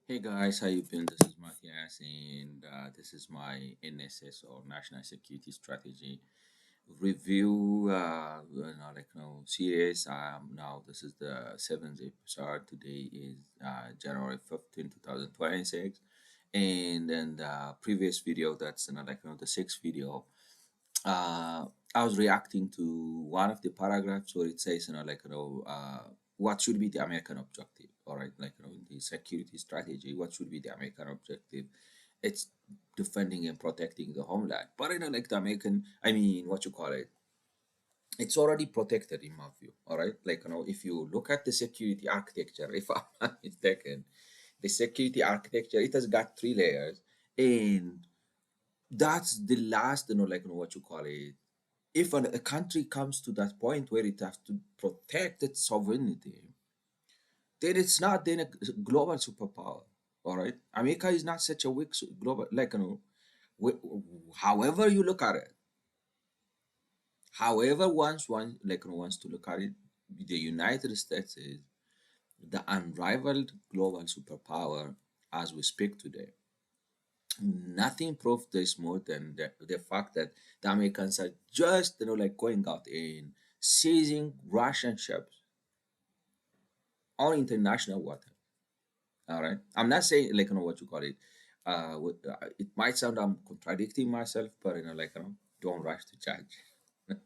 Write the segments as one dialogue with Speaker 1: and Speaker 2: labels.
Speaker 1: Hey guys, how you been? This is Matthias, and this is my NSS or National Security Strategy review. Series. Now this is the seventh episode. Today is January 15th, 2026, and then the previous video, that's the sixth video. uh, I was reacting to one of the paragraphs where it says, what should be the American objective? All right, in the security strategy, what should be the American objective? It's defending and protecting the homeland. But the American, I mean, what you call it? It's already protected in my view. All right, if you look at the security architecture, if I'm not mistaken, the security architecture, it has got three layers, and that's the last, what you call it, if a country comes to that point where it has to protect its sovereignty, then it's not then a global superpower. All right, America is not such a weak global, however you look at it, however one wants to look at it, the United States is the unrivaled global superpower as we speak today. Nothing proves this more than the fact that the Americans are just going out and seizing Russian ships on international water. All right, I'm not saying what you call it. It might sound I'm contradicting myself, but don't rush to judge.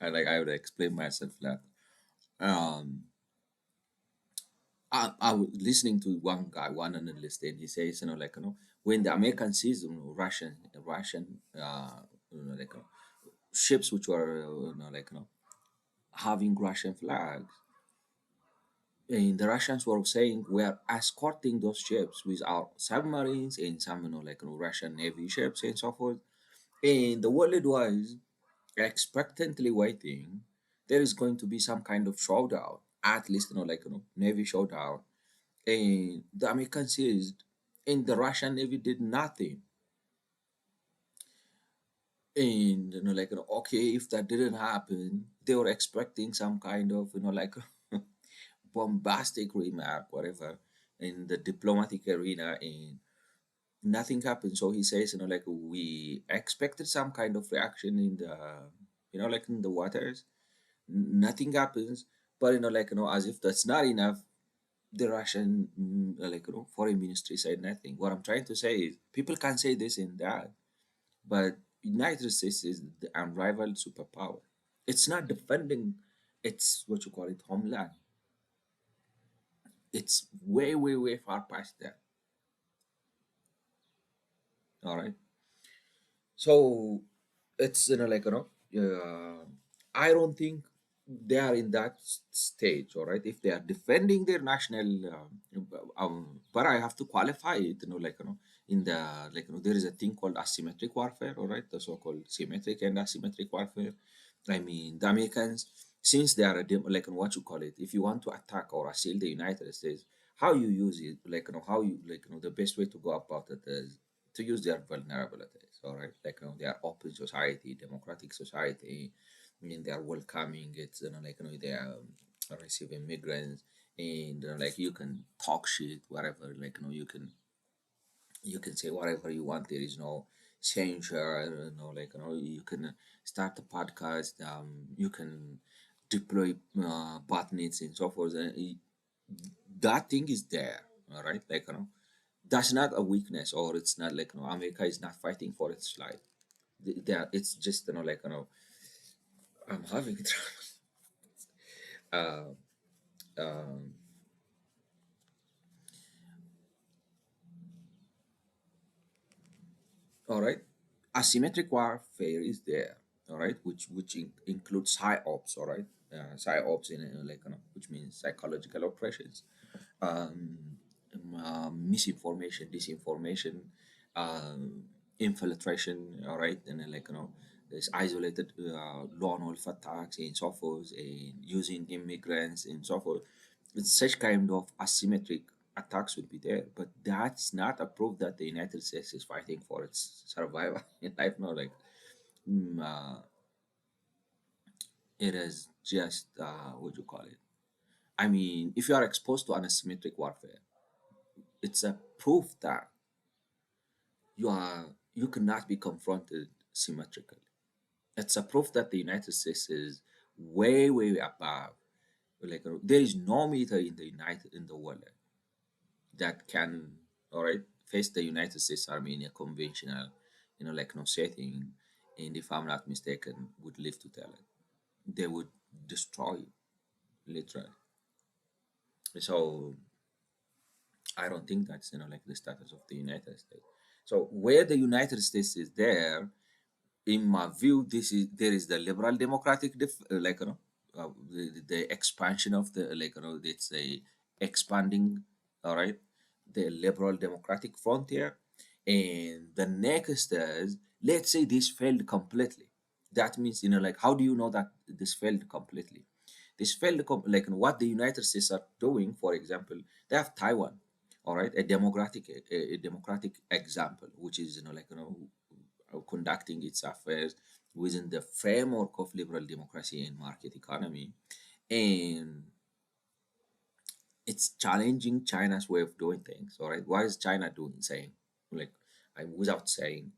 Speaker 1: I would explain myself that. Um, I was listening to one guy, one analyst, and he says, when the Americans sees Russian, ships which were, having Russian flags, and the Russians were saying we are escorting those ships with our submarines and some, Russian Navy ships and so forth. And the world was expectantly waiting. There is going to be some kind of showdown, at least, Navy showdown. And the Americans seized, and the Russian Navy did nothing. And okay, if that didn't happen, they were expecting some kind of bombastic remark, whatever, in the diplomatic arena, and nothing happened. So he says, we expected some kind of reaction in the, in the waters. Nothing happens, but as if that's not enough, the Russian, foreign ministry said nothing. What I'm trying to say is, people can say this and that, but United States is the unrivaled superpower. It's not defending its, what you call it, homeland. It's way, way, way far past that. All right. So it's I don't think they are in that stage. All right, if they are defending their national, but I have to qualify it. In the, there is a thing called asymmetric warfare. All right, the so-called symmetric and asymmetric warfare. I mean, the Americans, since they are a what you call it, if you want to attack or assail the United States, how you use it, how you, the best way to go about it is to use their vulnerabilities. All right, they are open society, democratic society, and they are welcoming. It's they are receiving migrants, and you can talk shit, whatever. You can say whatever you want. There is no censure. You can start a podcast. You can deploy botnets and so forth. That thing is there. All right, that's not a weakness, or it's not America is not fighting for its life. It's just I'm having trouble. Um, all right, asymmetric warfare is there. All right, which includes psyops. All right, psyops in which means psychological operations, um, misinformation, disinformation, um, infiltration. All right, and then there's isolated lone wolf attacks and so forth, and using immigrants and so forth. It's such kind of asymmetric attacks would be there, but that's not a proof that the United States is fighting for its survival in life. No, mm, uh, it is just what do you call it? I mean, if you are exposed to an asymmetric warfare, it's a proof that you cannot be confronted symmetrically. It's a proof that the United States is way, way above. Like there is no military in the world that can, all right, face the United States Army in a conventional, setting. And if I'm not mistaken, would live to tell it. They would destroy you, literally. So I don't think that's the status of the United States. So where the United States is there, in my view, there is the liberal democratic the expansion of the it's a expanding, all right, the liberal democratic frontier, and the next is, let's say this failed completely. That means how do you know that this failed completely? This failed what the United States are doing, for example, they have Taiwan, all right, a democratic example, which is conducting its affairs within the framework of liberal democracy and market economy. And it's challenging China's way of doing things. All right. What is China doing? Saying, like, without saying,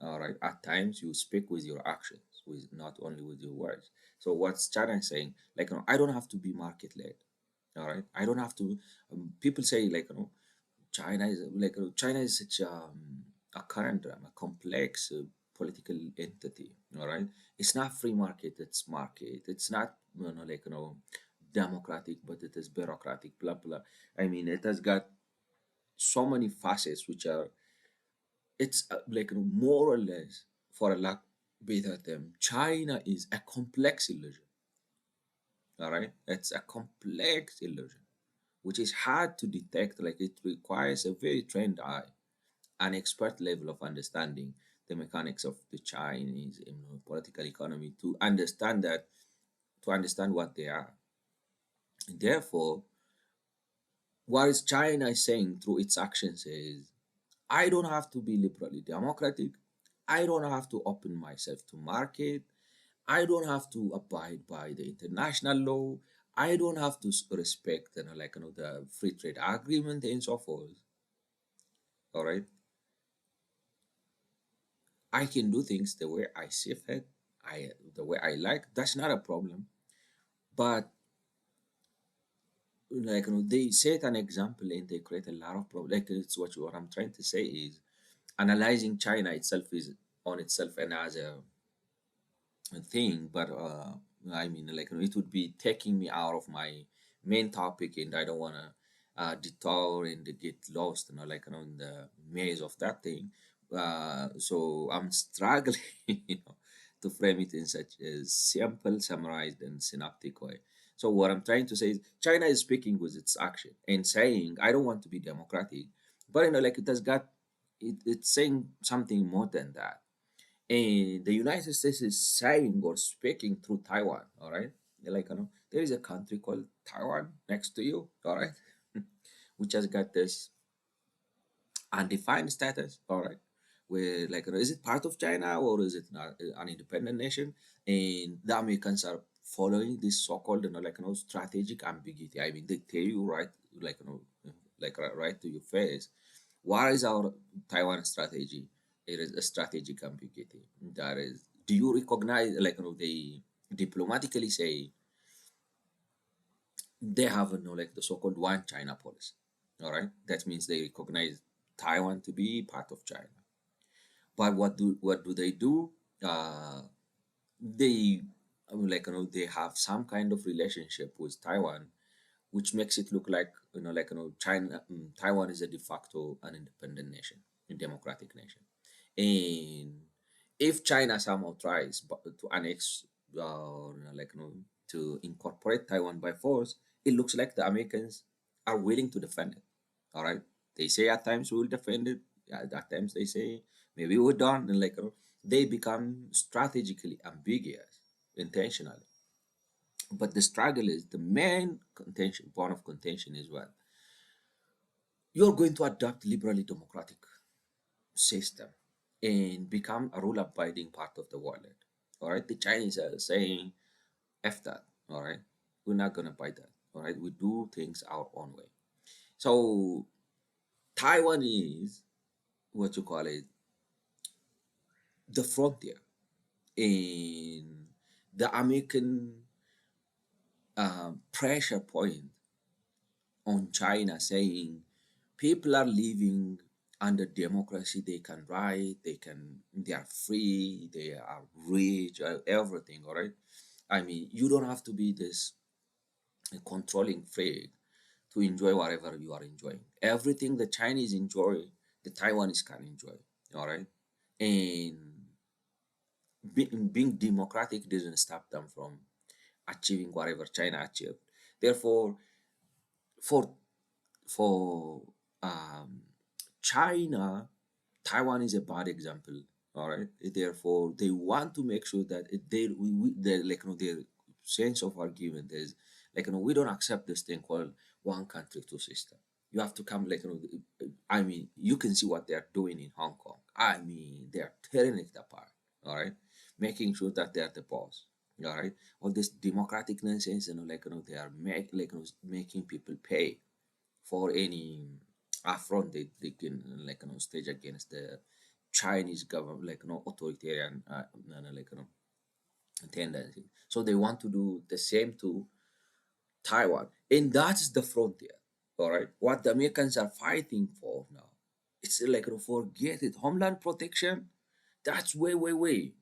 Speaker 1: all right, at times you speak with your actions, with not only with your words. So what's China saying? I don't have to be market led. All right. I don't have to. People say, China is such a conundrum, a complex political entity. All right, it's not free market; it's market. It's not democratic, but it is bureaucratic. Blah blah. I mean, it has got so many facets, which are it's more or less, for a lack better term, China is a complex illusion. All right, it's a complex illusion, which is hard to detect. Like it requires a very trained eye, an expert level of understanding the mechanics of the Chinese political economy to understand that, to understand what they are. Therefore, what is China is saying through its actions is, I don't have to be liberally democratic. I don't have to open myself to market. I don't have to abide by the international law. I don't have to respect the free trade agreement and so forth. All right. I can do things the way I see fit, the way I like. That's not a problem. But they set an example and they create a lot of problems. Like it's what I'm trying to say is, analyzing China itself is on itself another thing. But I mean, it would be taking me out of my main topic, and I don't want to detour and get lost, in the maze of that thing. So I'm struggling, to frame it in such a simple, summarized, and synoptic way. So what I'm trying to say is, China is speaking with its action and saying, "I don't want to be democratic," but it has got it's saying something more than that. And the United States is saying or speaking through Taiwan. All right, there is a country called Taiwan next to you. All right, which has got this undefined status. All right, where is it part of China or is it not an independent nation? And the Americans are following this so-called strategic ambiguity. I mean, they tell you right, right to your face, what is our Taiwan strategy? It is a strategic ambiguity. That is, do you recognize, they diplomatically say they have, the so-called one China policy. All right, that means they recognize Taiwan to be part of China. But what do they do? They, I mean, they have some kind of relationship with Taiwan, which makes it look like China, Taiwan is a de facto an independent nation, a democratic nation. And if China somehow tries to annex, to incorporate Taiwan by force, it looks like the Americans are willing to defend it. All right, they say at times we will defend it. At times they say maybe we're done, and they become strategically ambiguous intentionally. But the struggle is the main contention, point of contention is what you're going to adopt liberally democratic system and become a rule abiding part of the world. All right. The Chinese are saying, F that. All right. We're not going to buy that. All right. We do things our own way. So Taiwan is what you call it, the frontier in the American pressure point on China, saying people are living under democracy. They can write, they are free, they are rich, everything. All right. I mean, you don't have to be this controlling freak to enjoy whatever you are enjoying. Everything the Chinese enjoy, the Taiwanese can enjoy. All right. And being democratic doesn't stop them from achieving whatever China achieved. Therefore, for for um, China, Taiwan is a bad example. All right, therefore they want to make sure that they like their sense of argument is like we don't accept this thing called one country two system. You have to come I mean, you can see what they are doing in Hong Kong. I mean, they are tearing it apart. All right, making sure that they are the boss. All right, all this democratic nonsense, they are making people pay for any affront they can stage against the Chinese government, authoritarian tendency. So they want to do the same to Taiwan, and that's the frontier. All right, what the Americans are fighting for now, it's forget it. Homeland protection, that's way.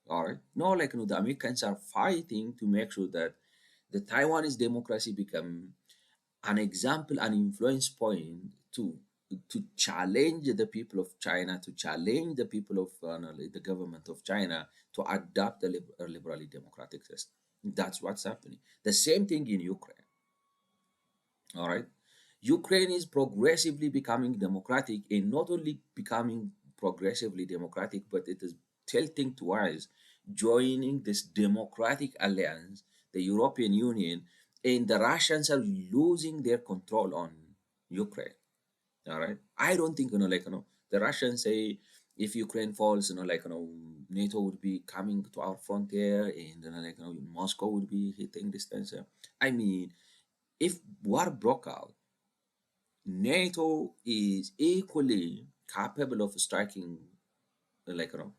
Speaker 1: All right, no, the Americans are fighting to make sure that the Taiwanese democracy become an example, an influence point to challenge the people of China, to challenge the people of the government of China to adopt a liberally democratic system. That's what's happening. The same thing in Ukraine. All right. Ukraine is progressively becoming democratic, and not only becoming progressively democratic, but it is tilting towards joining this democratic alliance, the European Union, and the Russians are losing their control on Ukraine. All right. I don't think the Russians say if Ukraine falls, NATO would be coming to our frontier, and Moscow would be hitting this answer. I mean, if war broke out, NATO is equally capable of striking, like you know,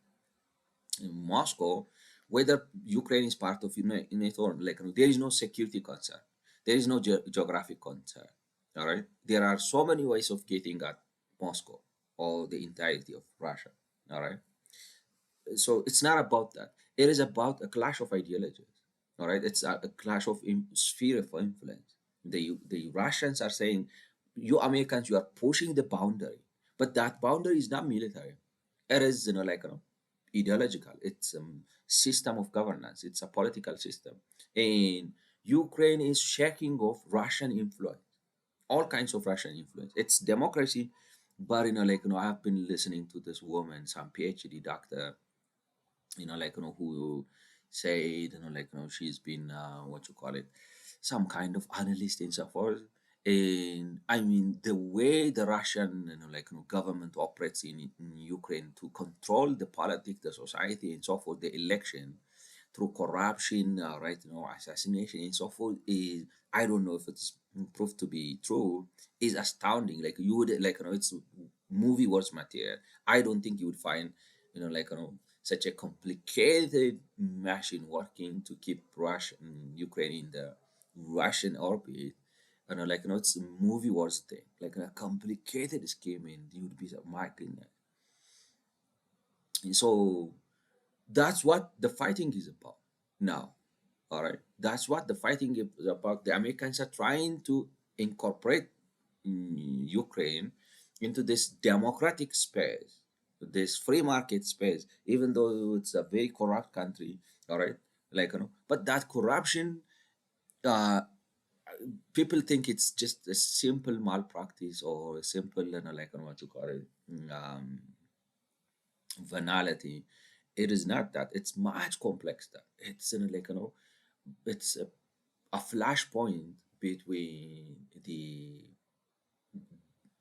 Speaker 1: Moscow, whether Ukraine is part of NATO or there is no security concern, there is no geographic concern. All right, there are so many ways of getting at Moscow or the entirety of Russia. All right, so it's not about that. It is about a clash of ideologies. All right, it's a clash of sphere of influence. The Russians are saying, "You Americans, you are pushing the boundary," but that boundary is not military. It is ideological. It's a system of governance. It's a political system, and Ukraine is shaking off Russian influence, all kinds of Russian influence. It's democracy, but I've been listening to this woman, some PhD doctor, who said, she's been, what you call it, some kind of analyst and so forth. And I mean, the way the Russian, government operates in Ukraine to control the politics, the society, and so forth, the election through corruption, right, assassination and so forth is, I don't know if it's proved to be true, is astounding. Like you would, it's movie worth material. I don't think you would find, such a complicated machine working to keep Russian Ukraine in the Russian orbit. It's a movie worth thing, like a complicated scheme, and you would be like, my goodness. And so that's what the fighting is about now. All right, that's what the fighting is about. The Americans are trying to incorporate Ukraine into this democratic space, this free market space, even though it's a very corrupt country. All right, but that corruption, uh, people think it's just a simple malpractice or a simple, what you call it, venality. It is not that. It's much complex. That it's it's a flashpoint between the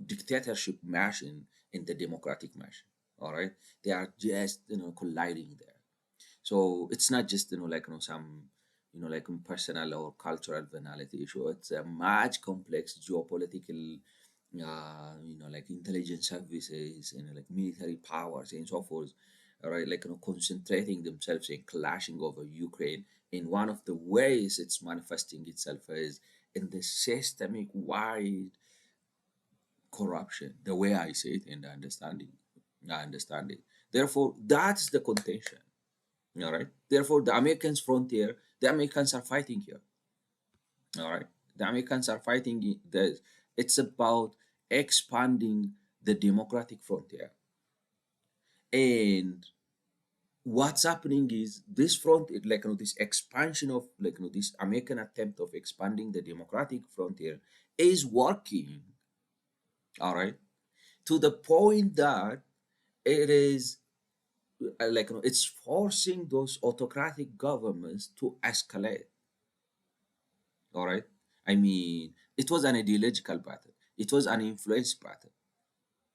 Speaker 1: dictatorship machine and the democratic machine. All right, they are just colliding there. So it's not just some personal or cultural venality issue. It's a much complex geopolitical like intelligence services and like military powers and so forth, all right, like concentrating themselves and clashing over Ukraine. In one of the ways it's manifesting itself is in the systemic wide corruption, the way I see it and the understanding. I understand it. Therefore, that's the contention. All right. Therefore, the Americans frontier, the Americans are fighting here. All right. The Americans are fighting it's about expanding the democratic frontier. And what's happening is this like this expansion of this American attempt of expanding the democratic frontier is working. All right. To the point that it is it's forcing those autocratic governments to escalate. All right. I mean, it was an ideological battle. It was an influence battle.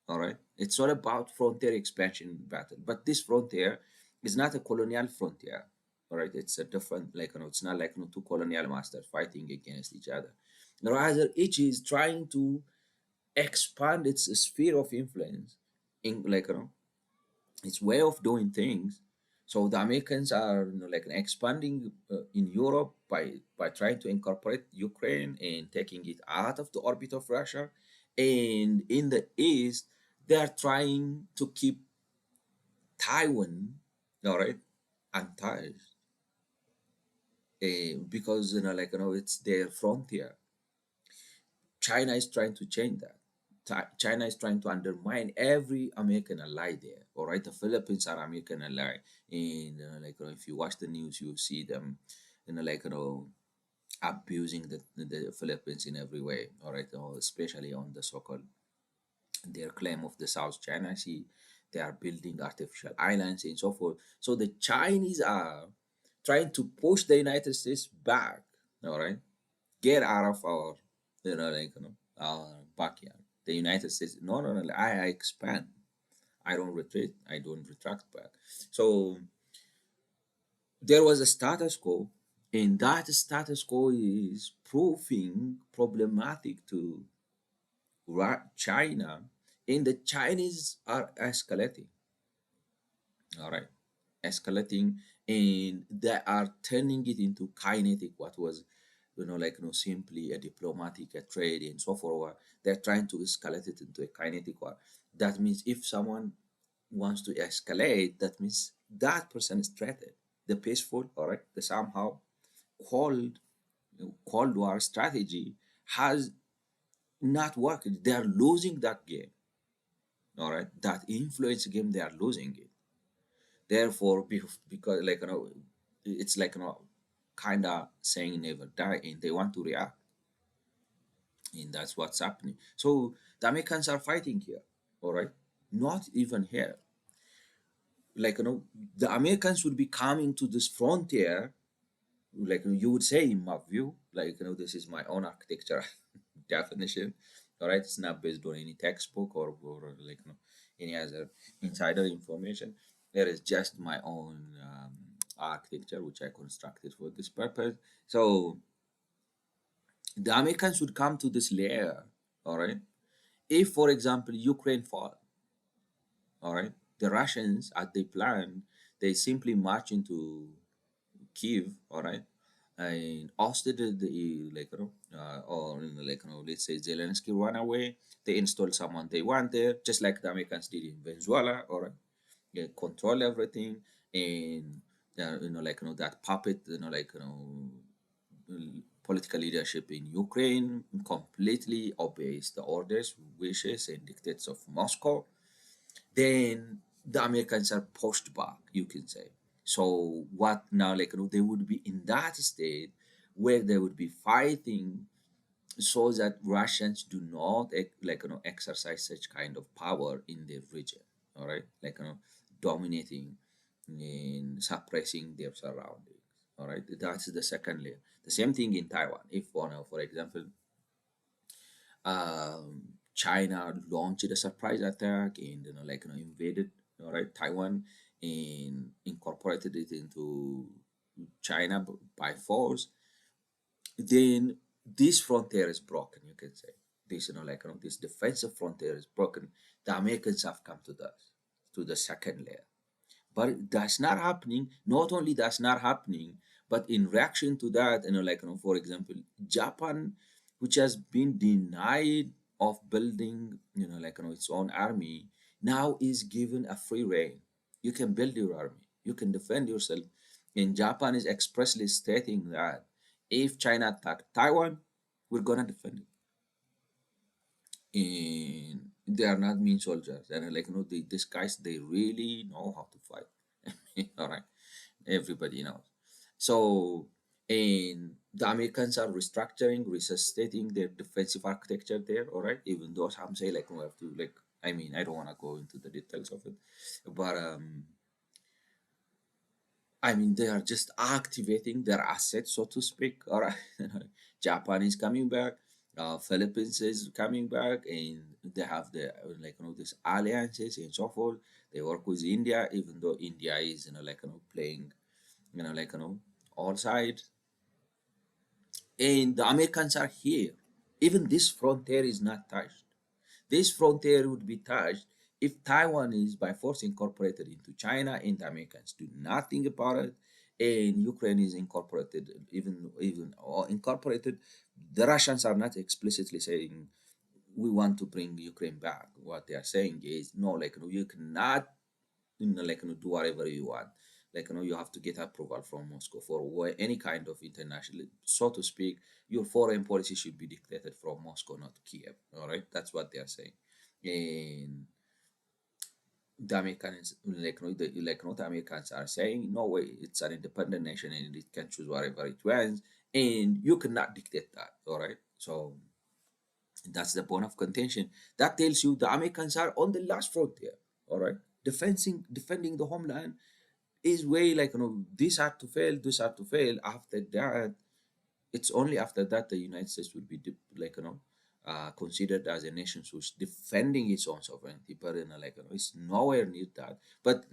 Speaker 1: All right. It's all about frontier expansion battle. But this frontier is not a colonial frontier. All right. It's a different, it's not like two colonial masters fighting against each other. Rather, each is trying to expand its sphere of influence in, its way of doing things. So the Americans are expanding in Europe by trying to incorporate Ukraine and taking it out of the orbit of Russia, and in the East they are trying to keep Taiwan, all right, untouched, because it's their frontier. China is trying to change that. China is trying to undermine every American ally there. All right, the Philippines are American ally, and if you watch the news, you see them, abusing the Philippines in every way. All right, especially on the so-called their claim of the South China Sea. They are building artificial islands and so forth. So the Chinese are trying to push the United States back. All right, get out of our our backyard. The United States, no, I expand. I don't retreat. I don't retract back. So there was a status quo, and that status quo is proving problematic to China, and the Chinese are escalating. All right, escalating, and they are turning it into kinetic. What was simply a diplomatic, a trade and so forth. They're trying to escalate it into a kinetic war. That means if someone wants to escalate, that means that person is threatened. The peaceful, all right, the somehow cold cold war strategy has not worked. They are losing that game. All right, that influence game, they are losing it. Therefore, because it's kind of saying never die, and they want to react, and that's what's happening. So the Americans are fighting here, all right, not even here. The Americans would be coming to this frontier, you would say, in my view, this is my own architecture definition. All right, it's not based on any textbook or any other insider information. It is just my own architecture which I constructed for this purpose. So the Americans would come to this layer, all right. If, for example, Ukraine fall, all right, the Russians, as they planned, they simply march into Kiev, all right, and ousted the or let's say Zelensky run away. They install someone they want there, just like the Americans did in Venezuela, all right. They control everything, and that puppet, political leadership in Ukraine completely obeys the orders, wishes, and dictates of Moscow. Then the Americans are pushed back, you can say. So what now? They would be in that state where they would be fighting so that Russians do not exercise such kind of power in their region. All right, dominating and suppressing their surroundings. All right, that's the second layer. The same thing in Taiwan. If for example, China launched a surprise attack and invaded, all right, Taiwan, and incorporated it into China by force, then this frontier is broken, you can say. this, this defensive frontier is broken, the Americans have come to the second layer. But that's not happening. Not only that's not happening, but in reaction to that, for example, Japan, which has been denied of building, its own army, now is given a free rein. You can build your army, you can defend yourself. And Japan is expressly stating that if China attack Taiwan, we're gonna defend it. And they are not mean soldiers. And these guys, they really know how to fight. All right, everybody knows. So, and the Americans are restructuring, resuscitating their defensive architecture there. All right, even though some say like we have to like. I mean, I don't want to go into the details of it, but I mean, they are just activating their assets, so to speak. All right, Japan is coming back, Philippines is coming back, and they have the these alliances and so forth. They work with India, even though India is playing all sides, and the Americans are here. Even this frontier is not touched. This frontier would be touched if Taiwan is by force incorporated into China and the Americans do nothing about it, and Ukraine is incorporated, even or incorporated. The Russians are not explicitly saying we want to bring Ukraine back. What they are saying is no, you cannot do whatever you want. You have to get approval from Moscow for any kind of international, so to speak. Your foreign policy should be dictated from Moscow, not Kiev. All right, that's what they are saying. And the Americans, the Americans are saying, no way, it's an independent nation and it can choose whatever it wants, and you cannot dictate that. All right, so that's the point of contention. That tells you the Americans are on the last frontier. All right, defending the homeland is way this had to fail, this had to fail. After that, it's only after that the United States will be considered as a nation who's defending its own sovereignty. But it's nowhere near that. But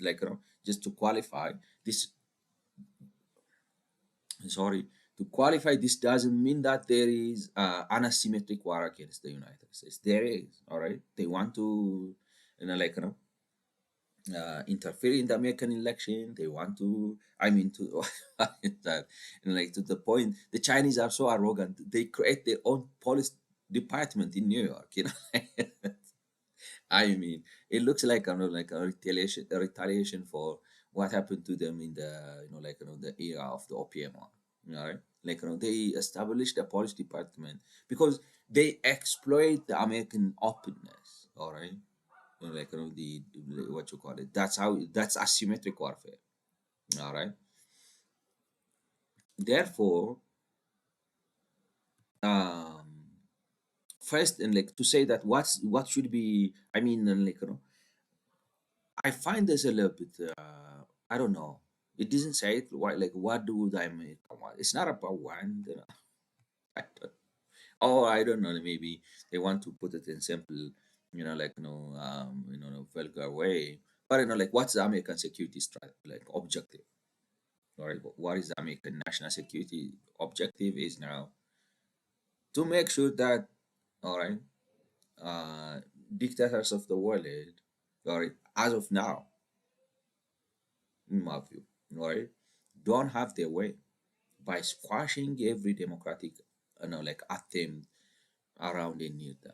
Speaker 1: just to qualify this, sorry, to qualify this doesn't mean that there is an asymmetric war against the United States. There is, all right. They want to, interfere in the American election. They want to, I mean, to that, to the point, the Chinese are so arrogant. They create their own police department in New York. I mean, it looks like like a retaliation for what happened to them in the the era of the opium war. All right, they established a police department because they exploit the American openness. All right, the what you call it. That's asymmetric warfare. All right. Therefore, um, first and to say that what should be. I mean, I find this a little bit. I don't know. It doesn't say it. Why? What do the American want? It's not about one. I don't, or I don't know. Maybe they want to put it in simple, vulgar way. But what's the American security objective? All right, what is the American national security objective is now to make sure that, all right, uh, dictators of the world, all right, as of now, in my view, all right, don't have their way by squashing every democratic, attempt around and near them.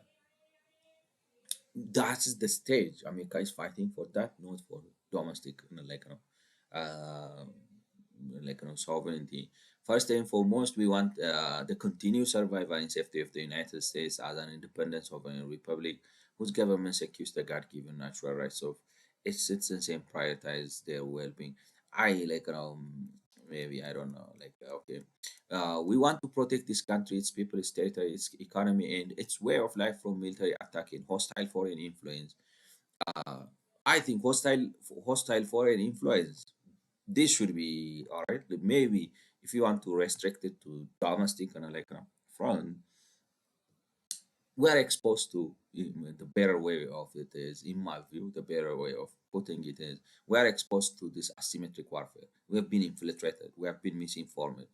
Speaker 1: That's the stage. America is fighting for that, not for domestic, sovereignty. First and foremost, we want the continued survival and safety of the United States as an independent sovereign republic whose government secures the God-given natural rights of its citizens and prioritize their well-being. I maybe I don't know okay. We want to protect this country, its people, its territory, its economy, and its way of life from military attack and hostile foreign influence. Uh, I think hostile foreign influence, this should be all right. Maybe if you want to restrict it to domestic front, we're exposed to the better way of it is, in my view, the better way of putting it is we're exposed to this asymmetric warfare. We have been infiltrated. We have been misinformed.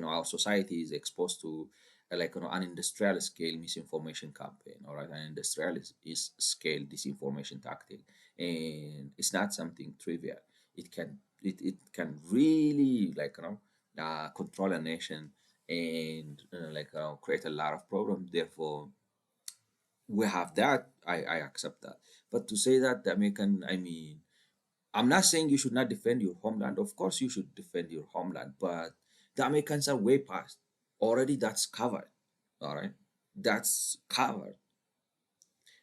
Speaker 1: Our society is exposed to like an industrial scale misinformation campaign, all right, an industrial is scale disinformation tactic, and it's not something trivial. It can really control a nation and create a lot of problems. Therefore, we have that. I accept that. But to say that the American, I mean, I'm not saying you should not defend your homeland. Of course, you should defend your homeland, but the Americans are way past. Already, that's covered. All right, that's covered.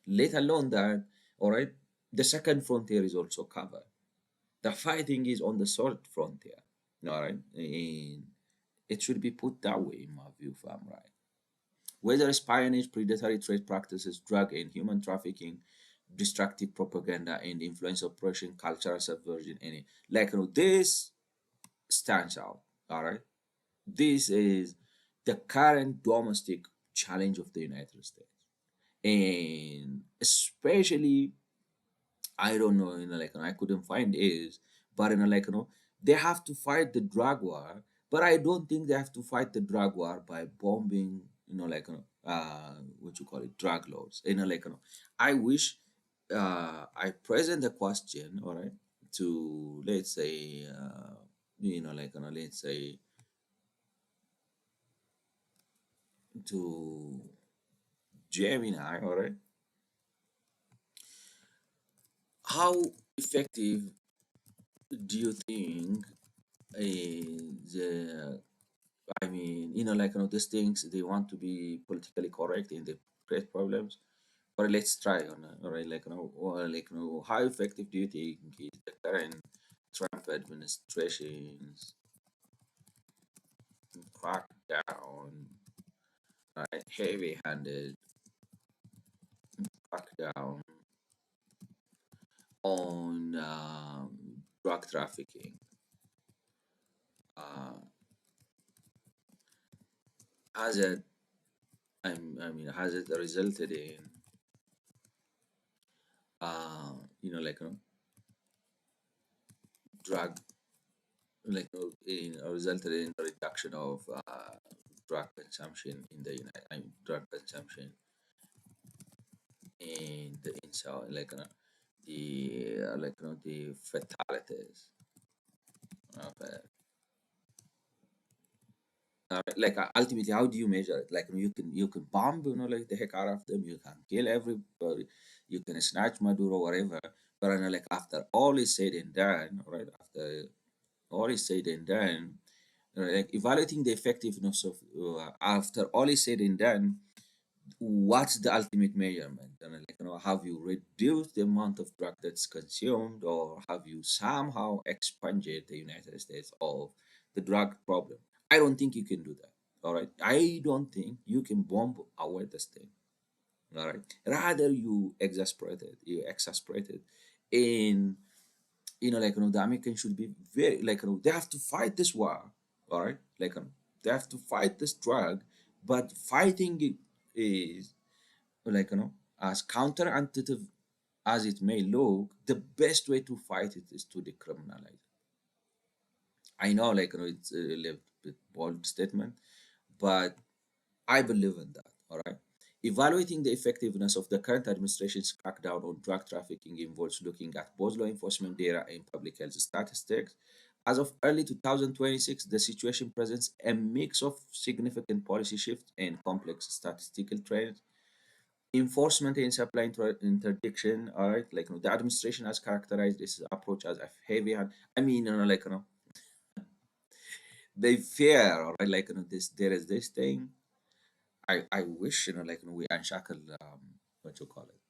Speaker 1: Let alone that, all right, the second frontier is also covered. The fighting is on the third frontier. All right, and it should be put that way, in my view, if I'm right. Whether espionage, predatory trade practices, drug and human trafficking, destructive propaganda, and influence oppression, cultural subversion, any this stands out. All right, this is the current domestic challenge of the United States, and especially I don't know, I couldn't find is, but they have to fight the drug war, but I don't think they have to fight the drug war by bombing, what you call it, drug lords. I wish I present the question, all right, to let's say, let's say to Gemini, all right, how effective do you think the these things they want to be politically correct and they create problems. Or let's try on all right, how effective do you think is the current Trump administration's crackdown, right, heavy-handed crackdown on drug trafficking? Uh, has it, has it resulted in, uh, you know, like, you know, drug resulted in the reduction of drug consumption in the United, drug consumption in the in South, the fatalities of it. Ultimately, how do you measure it? You can bomb, the heck out of them. You can kill everybody. You can snatch Maduro, whatever. But after all is said and done, right? After all is said and done, evaluating the effectiveness of after all is said and done, what's the ultimate measurement? Have you reduced the amount of drug that's consumed, or have you somehow expunged the United States of the drug problem? I don't think you can do that. All right, I don't think you can bomb away this thing. All right, rather you exasperate it, and the Americans should be very they have to fight this war. All right, they have to fight this drug, but fighting it is as counterintuitive as it may look, the best way to fight it is to decriminalize. I know, it's a little bit bold statement, but I believe in that. All right. Evaluating the effectiveness of the current administration's crackdown on drug trafficking involves looking at both law enforcement data and public health statistics. As of early 2026, the situation presents a mix of significant policy shifts and complex statistical trends. Enforcement and supply interdiction, all right, the administration has characterized this approach as a heavy hand. They fear, all right, this there is this thing. I wish we unshackle what you call it.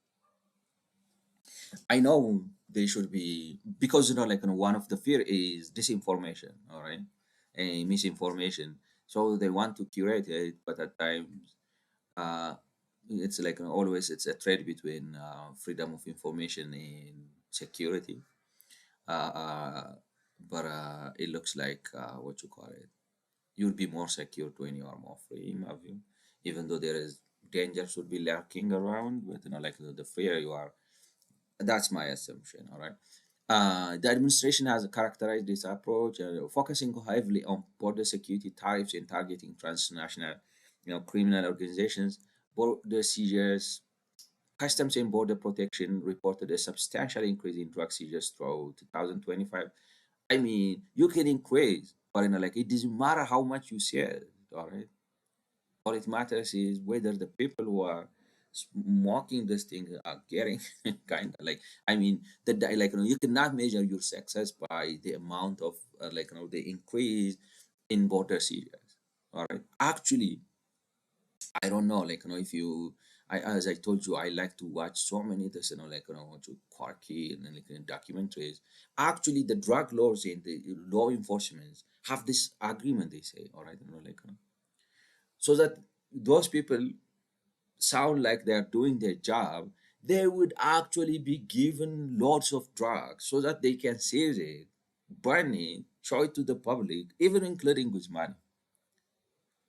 Speaker 1: I know they should be because one of the fear is disinformation, all right, and misinformation. So they want to curate it, but at times uh, it's always it's a trade between freedom of information and security. But it looks like what you call it. You'll be more secure when you are more free, in my view. Even though there is danger should be lurking around, but the freer you are, that's my assumption. All right. The administration has characterized this approach, focusing heavily on border security tariffs and targeting transnational criminal organizations, border seizures. Customs and Border Protection reported a substantial increase in drug seizures through 2025. I mean, you can increase, but like it doesn't matter how much you sell, all right? All it matters is whether the people who are smoking this thing are getting kind of like, I mean, like you cannot measure your success by the amount of the increase in border seizures. All right, actually, I don't know, if you, as I told you, I like to watch so many this, to quirky and then documentaries. Actually, the drug laws and the law enforcement have this agreement. They say, all right, so that those people sound like they are doing their job. They would actually be given lots of drugs so that they can seize it, burn it, show it to the public, even including with money,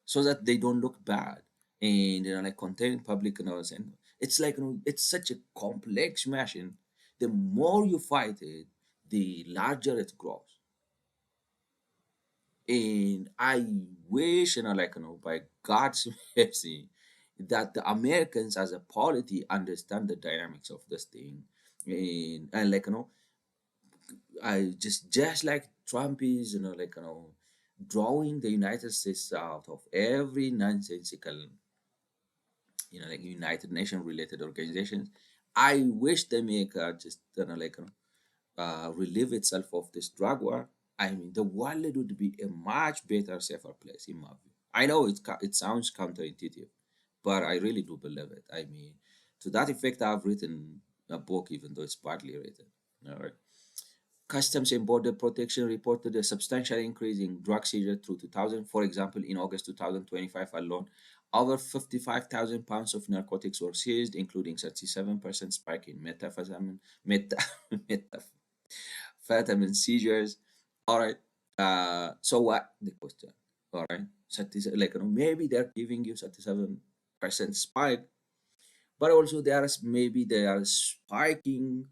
Speaker 1: so that they don't look bad and contain public noise. And it's it's such a complex machine. The more you fight it, the larger it grows. And I wish, by God's mercy, that the Americans as a polity understand the dynamics of this thing. And I just like Trump is, drawing the United States out of every nonsensical, United Nations related organizations. I wish they make just, relieve itself of this drug war. I mean, the world would be a much better, safer place, in my view. I know it sounds counterintuitive, but I really do believe it. I mean, to that effect, I've written a book, even though it's partly written. All right. Customs and Border Protection reported a substantial increase in drug seizure through 2000. For example, in August 2025 alone, over 55,000 pounds of narcotics were seized, including 37% spike in methamphetamine seizures. All right. So what the question? All right. 37, maybe they're giving you 37% spike, but also maybe they are spiking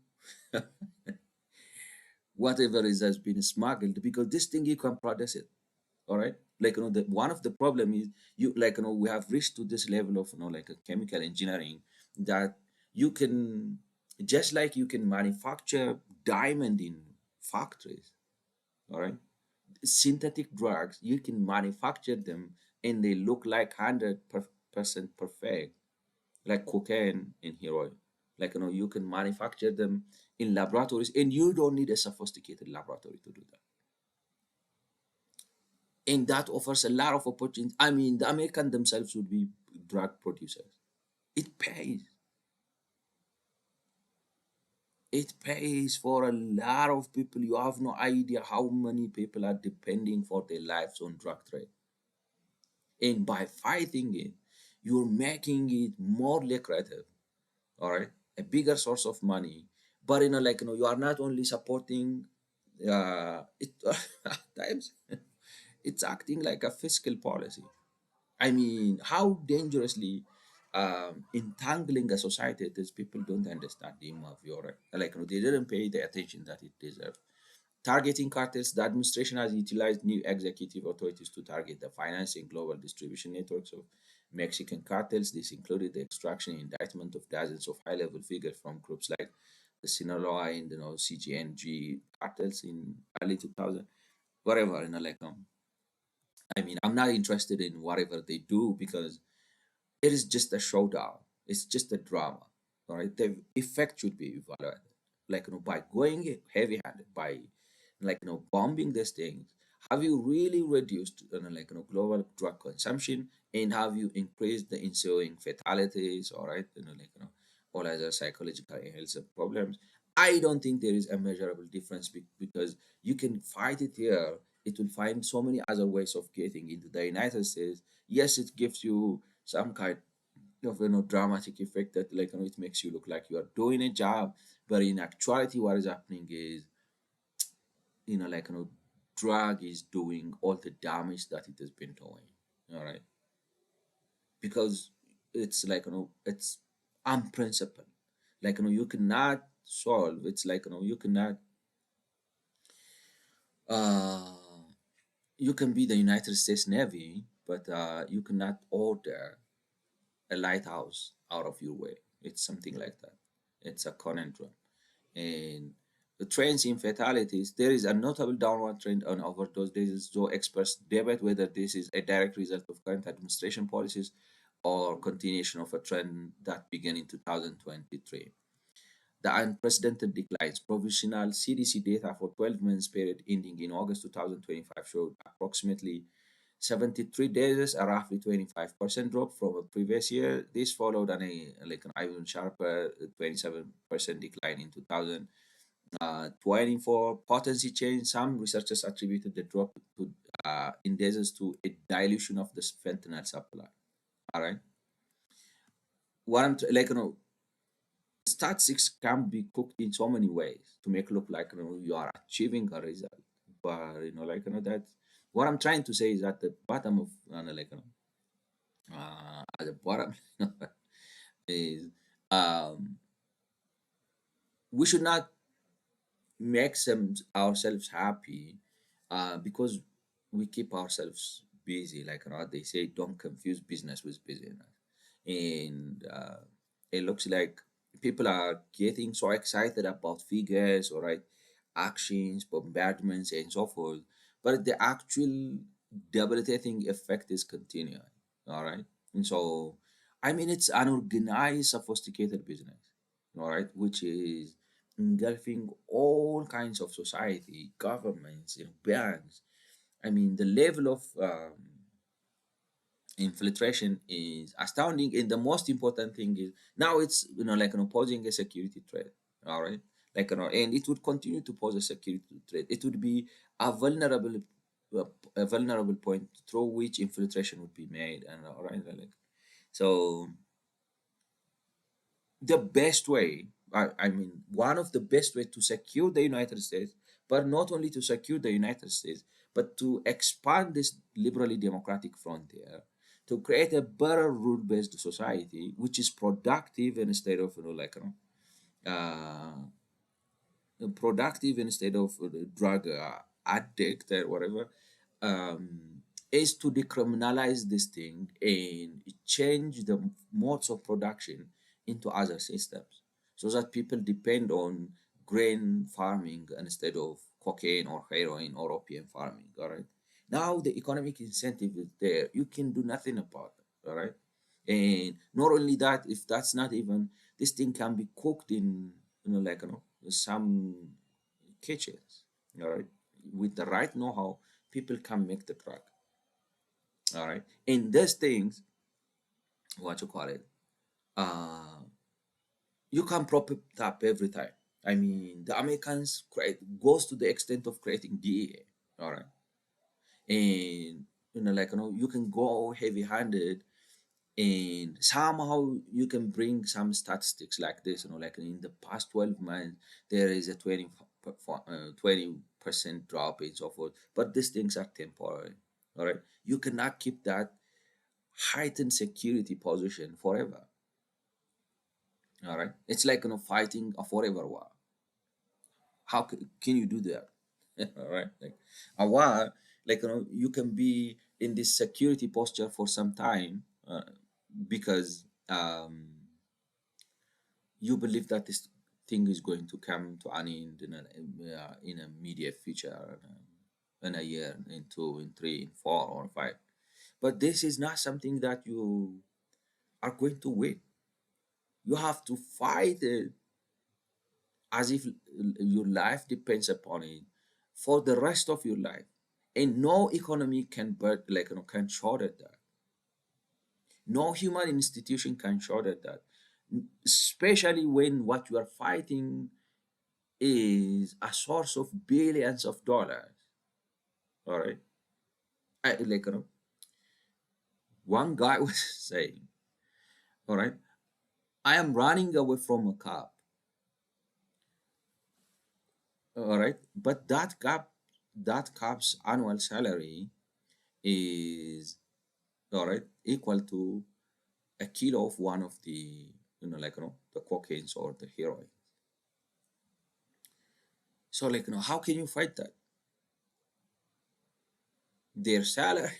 Speaker 1: whatever is has been smuggled, because this thing you can produce it. All right. The one of the problem is, we have reached to this level of a chemical engineering, that you can, just like you can manufacture diamond in factories. All right, synthetic drugs, you can manufacture them and they look like 100% perfect, like cocaine and heroin. You can manufacture them in laboratories, and you don't need a sophisticated laboratory to do that. And that offers a lot of opportunities. I mean, the American themselves would be drug producers. It pays. It pays for a lot of people. You have no idea how many people are depending for their lives on drug trade. And by fighting it, you're making it more lucrative. All right, a bigger source of money. But you are not only supporting it. At times, it's acting like a fiscal policy. I mean, how dangerously entangling a society these people don't understand the aim of your, they didn't pay the attention that it deserves. Targeting cartels, the administration has utilized new executive authorities to target the financing global distribution networks of Mexican cartels. This included the extraction and indictment of dozens of high-level figures from groups like the Sinaloa and CGNG cartels in early 2000. Whatever, I mean, I'm not interested in whatever they do, because it is just a showdown. It's just a drama. All right. The effect should be evaluated. By going heavy handed, by bombing these things, have you really reduced global drug consumption, and have you increased the ensuing fatalities, all right, all other psychological and health problems? I don't think there is a measurable difference, because you can fight it here. It will find so many other ways of getting into the United States. Yes, it gives you some kind of dramatic effect, that it makes you look like you are doing a job, but in actuality what is happening is, you know like you know drug is doing all the damage that it has been doing. All right, because it's it's unprincipled. You cannot solve, it's you cannot uh you can be the United States Navy, but you cannot order a lighthouse out of your way. It's something like that. It's a conundrum. And the trends in fatalities, there is a notable downward trend on overdose deaths, though experts debate whether this is a direct result of current administration policies or continuation of a trend that began in 2023. The unprecedented declines. Provisional CDC data for 12 months period ending in August 2025 showed approximately 73 days, a roughly 25% drop from a previous year. This followed like an even sharper 27% decline in 2024. Potency change. Some researchers attributed the drop to in deserts to a dilution of the fentanyl supply. All right. What like statistics can be cooked in so many ways to make look like you are achieving a result, but that what I'm trying to say is at the bottom of at the bottom is um we should not make ourselves happy because we keep ourselves busy. Like they say, don't confuse business with busyness. And it looks like people are getting so excited about figures, all right, actions, bombardments, and so forth. But the actual debilitating effect is continuing, all right? And so, I mean, it's an organized, sophisticated business, all right, which is engulfing all kinds of society, governments, banks. I mean, the level of infiltration is astounding, and the most important thing is now it's posing a security threat. All right, and it would continue to pose a security threat. It would be a vulnerable uh, a vulnerable point through which infiltration would be made, and all right, so the best way, I mean, one of the best way to secure the United States, but not only to secure the United States, but to expand this liberally democratic frontier, to create a better rule-based society, which is productive instead of, productive instead of drug addict or whatever, is to decriminalize this thing and change the modes of production into other systems so that people depend on grain farming instead of cocaine or heroin or opium farming. All right. Now the economic incentive is there. You can do nothing about it. All right. And not only that, if that's not even, this thing can be cooked in, some kitchens. All right. With the right know-how, people can make the drug. All right. And these things, what you call it, uh, you can prop it up every time. I mean, the Americans create goes to the extent of creating DEA. All right. And you can go heavy-handed, and somehow you can bring some statistics like this, like in the past 12 months there is a 20% drop and so forth, but these things are temporary. All right, you cannot keep that heightened security position forever. All right, it's like fighting a forever war. How can you do that? All right, like a war, you can be in this security posture for some time, because you believe that this thing is going to come to an end in a immediate future, in a year, in two, in three, in four, or five. But this is not something that you are going to win. You have to fight it as if your life depends upon it for the rest of your life. And no economy can can shorten that. No human institution can shorten that. Especially when what you are fighting is a source of billions of dollars. All right. One guy was saying, all right, I am running away from a cop. All right. But that cop's annual salary is, all right, equal to a kilo of one of the, the cocaines or the heroin. So, how can you fight that? Their salary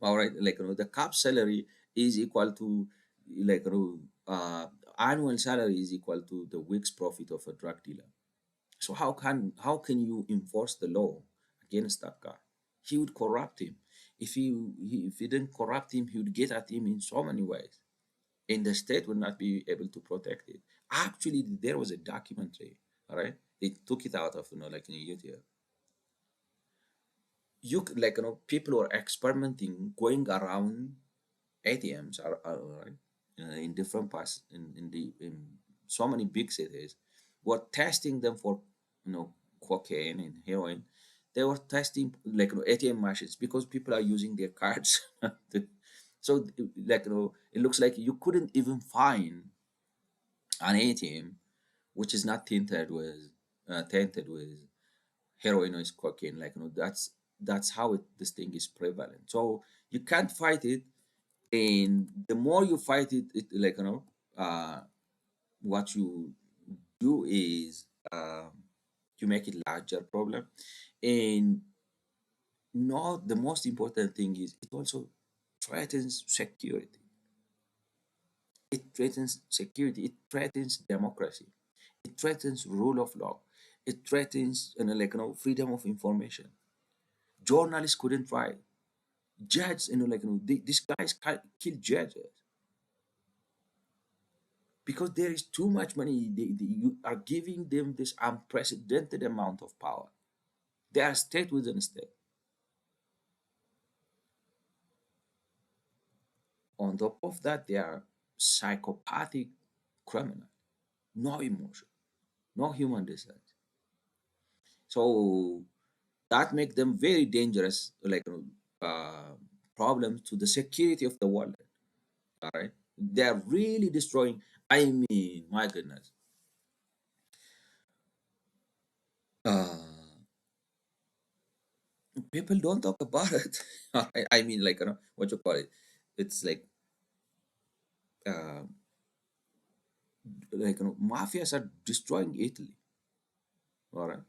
Speaker 1: All right, like the cap salary is equal to, like annual salary is equal to the week's profit of a drug dealer. So how can you enforce the law against that guy? He would corrupt him. If he didn't corrupt him, he would get at him in so many ways, and the state would not be able to protect it. Actually, there was a documentary. All right, they took it out of, like in YouTube. Like people were experimenting going around ATMs are right, in different parts in so many big cities, were testing them for, you know cocaine and heroin. They were testing, like ATM machines, because people are using their cards. So, like it looks like you couldn't even find an ATM which is not tainted with heroin or cocaine. Like that's how this thing is prevalent. So you can't fight it, and the more you fight it, like what you do is, you make it larger problem. And not the most important thing is, it also threatens security. It threatens security, it threatens democracy, it threatens rule of law, it threatens, freedom of information. Journalists couldn't write, judges, these guys kill judges because there is too much money. You are giving them this unprecedented amount of power. They are state within a state. On top of that, they are psychopathic criminal. No emotion, no human desire. So that make them very dangerous, uh, problems to the security of the world. All right, they are really destroying. I mean, my goodness, uh, people don't talk about it. I mean, what you call it? It's uh, mafias are destroying Italy. All right,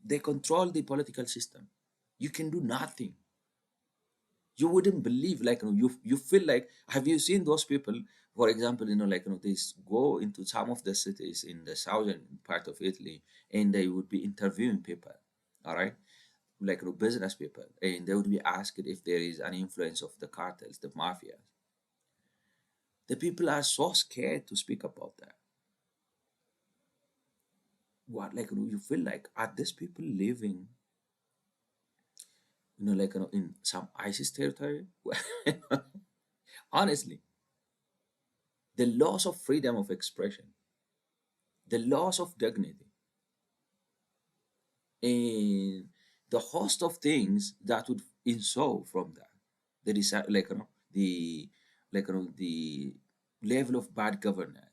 Speaker 1: they control the political system. You can do nothing. You wouldn't believe, you feel like, have you seen those people? For example, they go into some of the cities in the southern part of Italy, and they would be interviewing people. All right, business people, and they would be asked if there is an influence of the cartels, the mafia. The people are so scared to speak about that. What, you feel like, are these people living, in some ISIS territory? Honestly, the loss of freedom of expression, the loss of dignity, and the host of things that would ensue from that. The the the level of bad governance,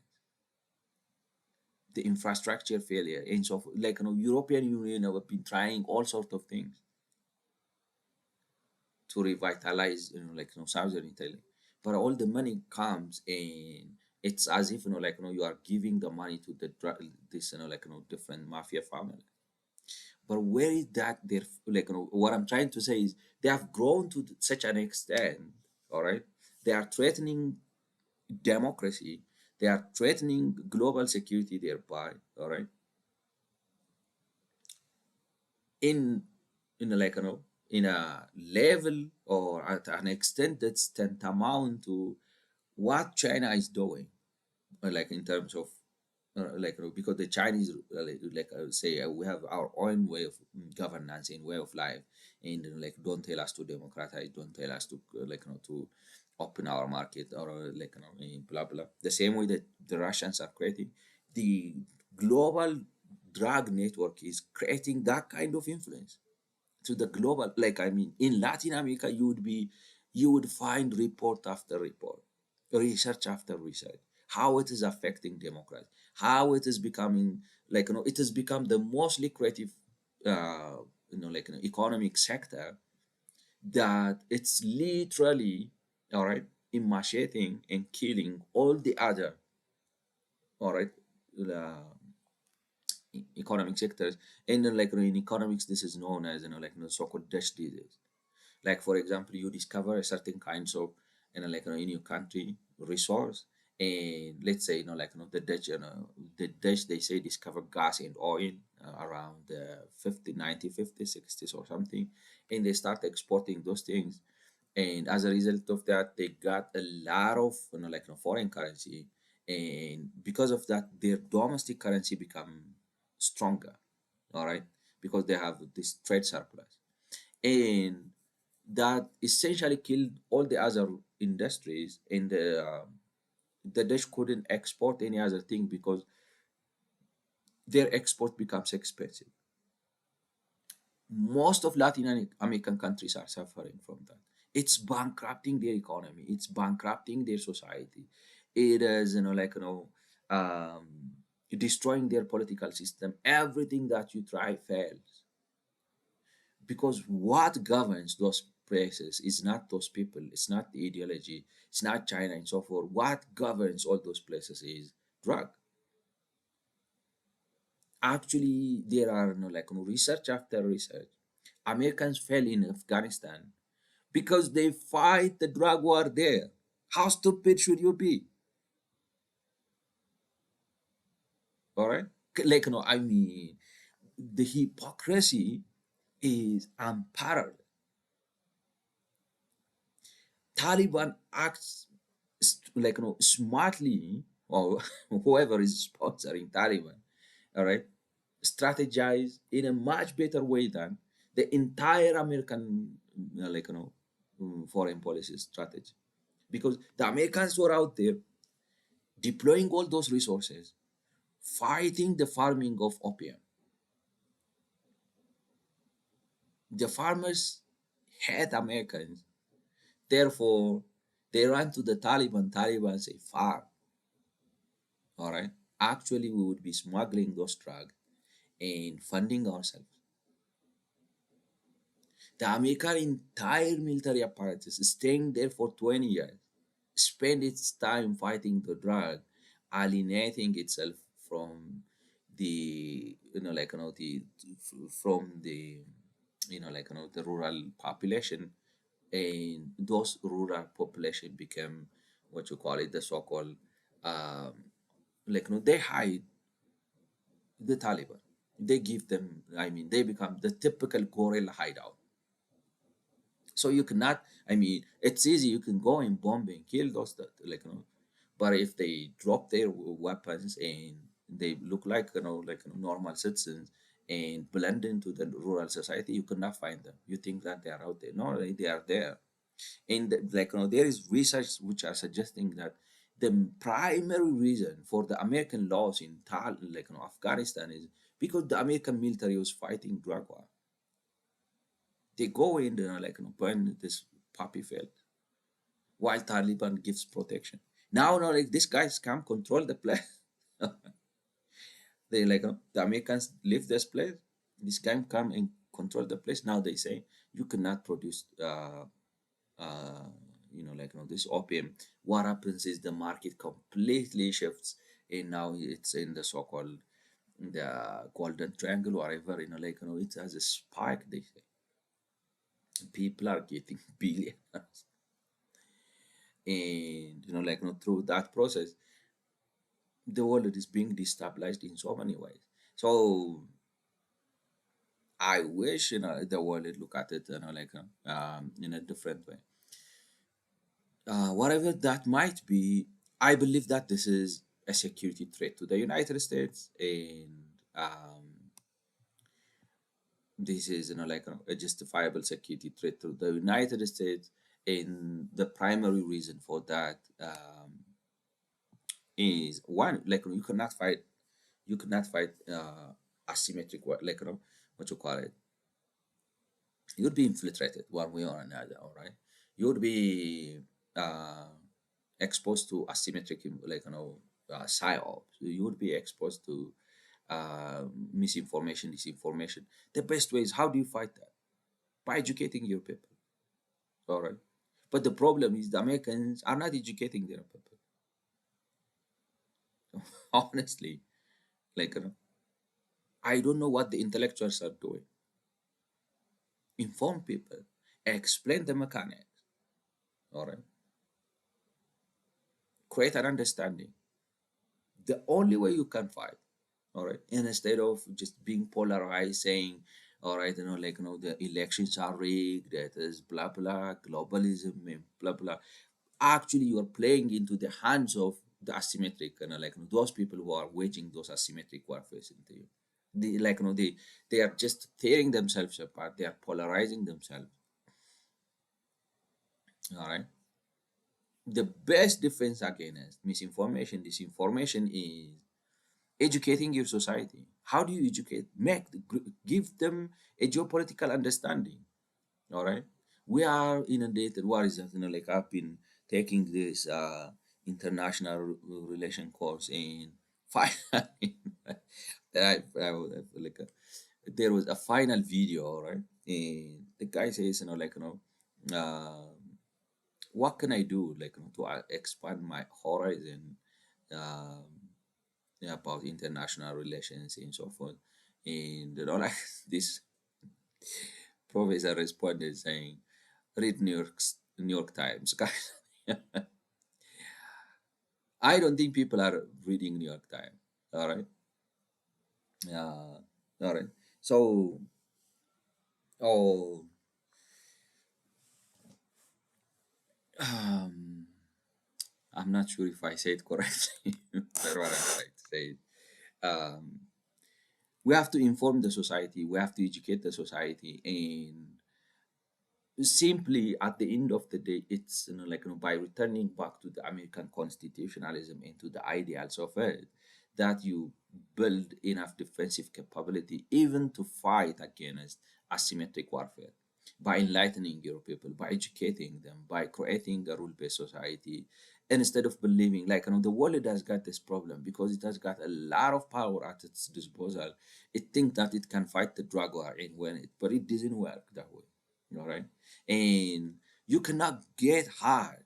Speaker 1: the infrastructure failure, and so forth. European Union have been trying all sorts of things to revitalize, southern Italy, but all the money comes, and it's as if, you are giving the money to this, different mafia family. But where is that there? What I'm trying to say is, they have grown to such an extent. All right, they are threatening democracy, they are threatening global security thereby. All right, in in a level or at an extent that's tantamount to what China is doing, in terms of, because the Chinese, I would say, we have our own way of governance and way of life, and don't tell us to democratize, don't tell us to, to open our market, or blah blah. The same way that the Russians are creating, the global drug network is creating that kind of influence to the global. In Latin America, you would find report after report, research after research, how it is affecting democracy, how it is becoming, it has become the most lucrative, economic sector, that it's literally, all right, macheting and killing all the other, all right, uh, economic sectors. And then, in economics, this is known as, so-called Dutch disease. Like for example, you discover a certain kinds of, in your country resource, and let's say, the Dutch, the Dutch, they say discover gas and oil around the 50, 1950s, 60s or something, and they start exporting those things, and as a result of that, they got a lot of, foreign currency, and because of that, their domestic currency become stronger. All right, because they have this trade surplus, and that essentially killed all the other industries, and the Dutch couldn't export any other thing because their export becomes expensive. Most of American countries are suffering from that. It's bankrupting their economy. It's bankrupting their society. It is, um, destroying their political system. Everything that you try fails, because what governs those places is not those people. It's not the ideology. It's not China and so forth. What governs all those places is drug. Actually, there are, research after research. Americans fell in Afghanistan because they fight the drug war there. How stupid should you be? All right, I mean, the hypocrisy is unparalleled. Taliban acts smartly, or whoever is sponsoring Taliban, all right, strategize in a much better way than the entire American, foreign policy strategy, because the Americans were out there deploying all those resources, fighting the farming of opium. The farmers hate Americans, therefore they run to the Taliban. Taliban say, "Farm, all right." Actually, we would be smuggling those drugs and funding ourselves. The American entire military apparatus is staying there for 20 years, spend its time fighting the drug, alienating itself from the, from the, the rural population, and those rural population became what you call it, the so-called, um, they hide the Taliban. They give them, they become the typical guerrilla hideout. So you cannot, it's easy, you can go and bomb and kill those that, but if they drop their weapons and they look like, normal citizens and blend into the rural society, you cannot find them. You think that they are out there. No, they are there. And there is research which are suggesting that the primary reason for the American loss in Afghanistan is because the American military was fighting drug war. They go in there, burn this poppy field while Taliban gives protection. Now, these guys come control the place. They the Americans leave this place. This guy come and control the place. Now they say you cannot produce, uh, this opium. What happens is the market completely shifts, and now it's in the so-called the golden triangle, whatever. It has a spike. They say people are getting billions, and through that process, the world is being destabilized in so many ways. So I wish the world would look at it in a different way. Whatever that might be, I believe that this is a security threat to the United States, and this is a justifiable security threat to the United States, and the primary reason for that is one, you cannot fight asymmetric what you call it, you'd be infiltrated one way or another. All right, you would be uh, exposed to asymmetric, psyops. You would be exposed to misinformation, disinformation. The best way is, how do you fight that? By educating your people. All right, but the problem is the Americans are not educating their people. Honestly, I don't know what the intellectuals are doing. Inform people. explain the mechanics, all right, create an understanding. The only way you can fight, all right, and instead of just being polarized, saying, all right, the elections are rigged, that is blah blah, globalism, and blah blah. Actually, you are playing into the hands of the asymmetric, those people who are waging those asymmetric warfares into you. They are just tearing themselves apart. They are polarizing themselves. All right. The best defense against misinformation, disinformation is educating your society. How do you educate? Give them a geopolitical understanding. All right. We are inundated. What is that? I've been taking this international relation course in finally, there was a final video, all right? And the guy says, what can I do, to expand my horizon, um, yeah, about international relations and so forth. And like this professor responded saying, read New York Times. Guys, I don't think people are reading New York Times. All right. All right. So, oh, um, I'm not sure if I said correctly, but what I'm trying to say. Um, we have to inform the society. We have to educate the society, and simply at the end of the day, it's by returning back to the American constitutionalism and to the ideals of it, that you build enough defensive capability even to fight against asymmetric warfare, by enlightening your people, by educating them, by creating a rule-based society. Instead of believing, the world has got this problem because it has got a lot of power at its disposal. It thinks that it can fight the drug war, and but it doesn't work that way. All right. And you cannot get hard.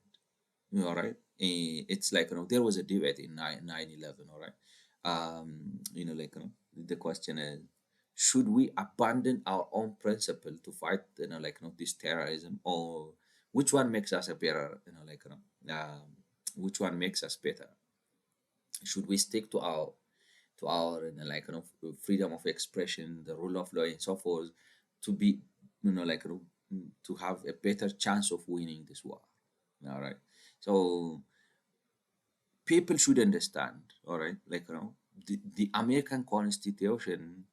Speaker 1: All right. And it's there was a debate in 9/11. All right. The question is, should we abandon our own principle to fight this terrorism, or which one makes us a better, which one makes us better? Should we stick to our freedom of expression, the rule of law, and so forth, to be to have a better chance of winning this war? All right. So people should understand. All right, the American Constitution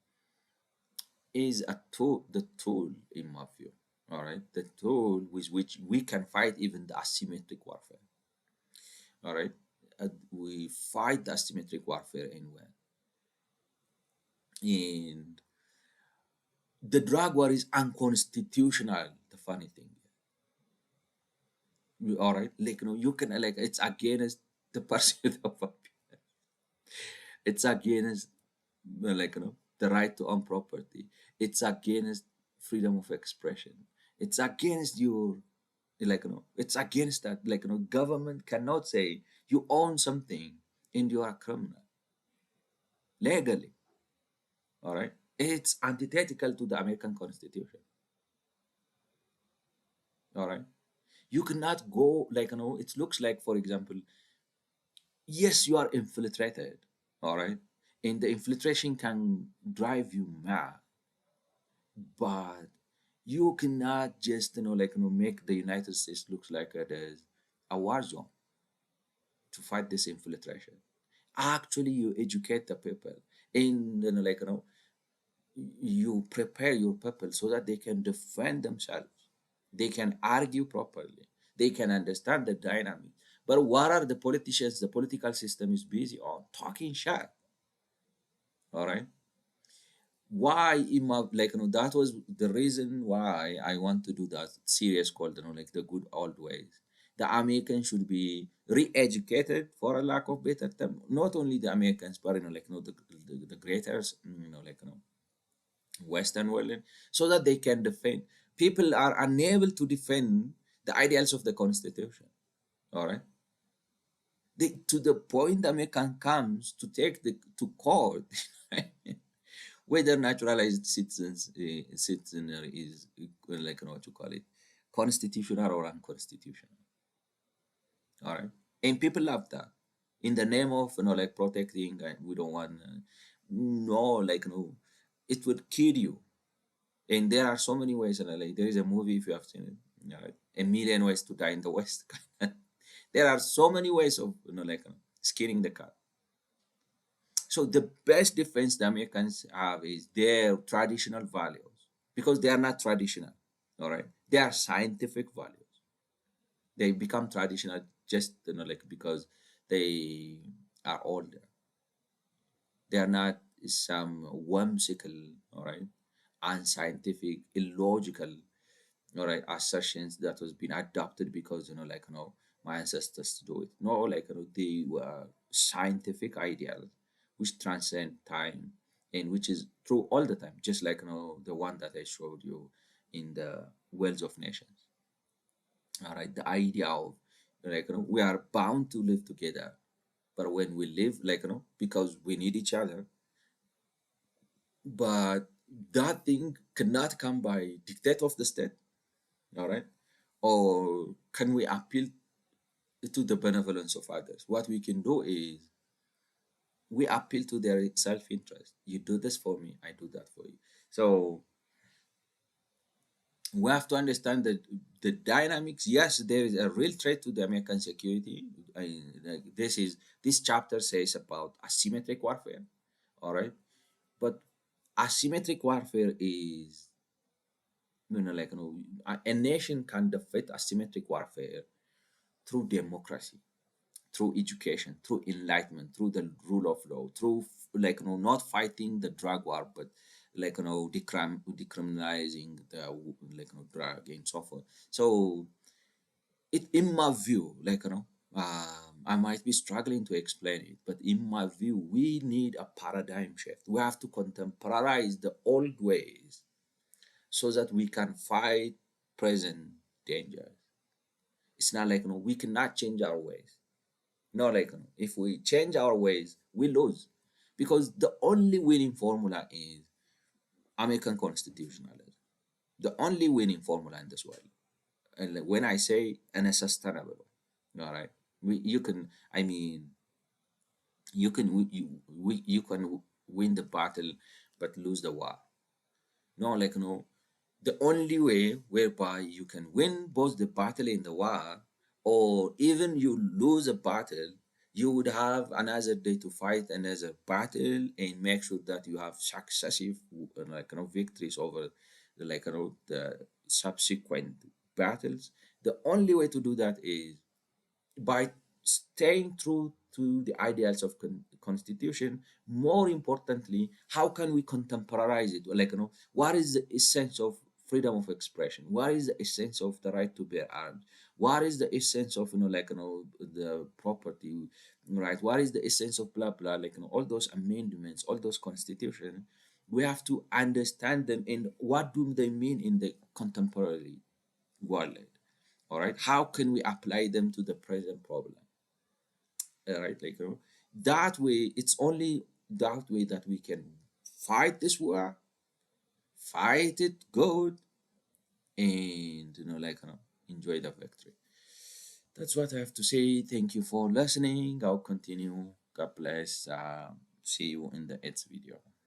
Speaker 1: is a tool, the tool in my view. All right, the tool with which we can fight even the asymmetric warfare. All right, we fight the asymmetric warfare anywhere, and the drug war is unconstitutional. The funny thing, all right, you can it's against the pursuit of it's against the right to own property. It's against freedom of expression. It's against your it's against that. Government cannot say you own something and you are a criminal legally. All right, it's antithetical to the American Constitution. All right, you cannot go it looks like, for example, yes, you are infiltrated, all right, and the infiltration can drive you mad, but you cannot just make the United States looks like it is a war zone to fight this infiltration. Actually, you educate the people, and you prepare your people so that they can defend themselves, they can argue properly, they can understand the dynamic. But what are the politicians, the political system is busy on talking shit? All right. Why in my that was the reason why I want to do that series called the good old ways. The Americans should be re-educated, for a lack of better term. Not only the Americans, but the greaters, Western world, so that they can defend. People are unable to defend the ideals of the Constitution. All right. To the point American comes to take the to court whether naturalized citizenry is what you call it, constitutional or unconstitutional. All right, and people love that in the name of like protecting. We don't want no like it would kill you. And there are so many ways, and like there is a movie if you have seen it, A Million Ways to Die in the West. There are so many ways of like skinning the cat. So the best defense the Americans have is their traditional values, because they are not traditional. All right, they are scientific values. They become traditional just like because they are older. They are not some whimsical, all right, unscientific, illogical, all right, assertions that was being adopted because my ancestors do it. No, like they were scientific ideals which transcend time and which is true all the time, just like the one that I showed you in the Wells of Nations. All right, the idea of we are bound to live together, but when we live because we need each other, but that thing cannot come by dictate of the state. All right, or can we appeal to the benevolence of others? What we can do is we appeal to their self-interest. You do this for me, I do that for you. So we have to understand that the dynamics. Yes, there is a real threat to the American security. Like this chapter says about asymmetric warfare. All right, but asymmetric warfare is a nation can defeat asymmetric warfare through democracy, through education, through enlightenment, through the rule of law, through not fighting the drug war, but decriminalizing the drug and so forth. So it, in my view, I might be struggling to explain it, but in my view, we need a paradigm shift. We have to contemporize the old ways so that we can fight present dangers. It's not we cannot change our ways. No, if we change our ways, we lose, because the only winning formula is American constitutionalism. The only winning formula in this world. And when I say unsustainable, all right, you can. I mean, you can win the battle, but lose the war. No, the only way whereby you can win both the battle and the war, or even you lose a battle, you would have another day to fight another battle and make sure that you have successive victories over the subsequent battles. The only way to do that is by staying true to the ideals of constitution. More importantly, how can we contemporize it? What is the essence of freedom of expression? What is the essence of the right to bear arms? What is the essence of the property right? What is the essence of blah blah, all those amendments, all those constitution? We have to understand them and what do they mean in the contemporary world. All right, how can we apply them to the present problem? All right, that way, it's only that way that we can fight this war, fight it good, and enjoy the victory. That's what I have to say. Thank you for listening. I'll continue. God bless. See you in the next video.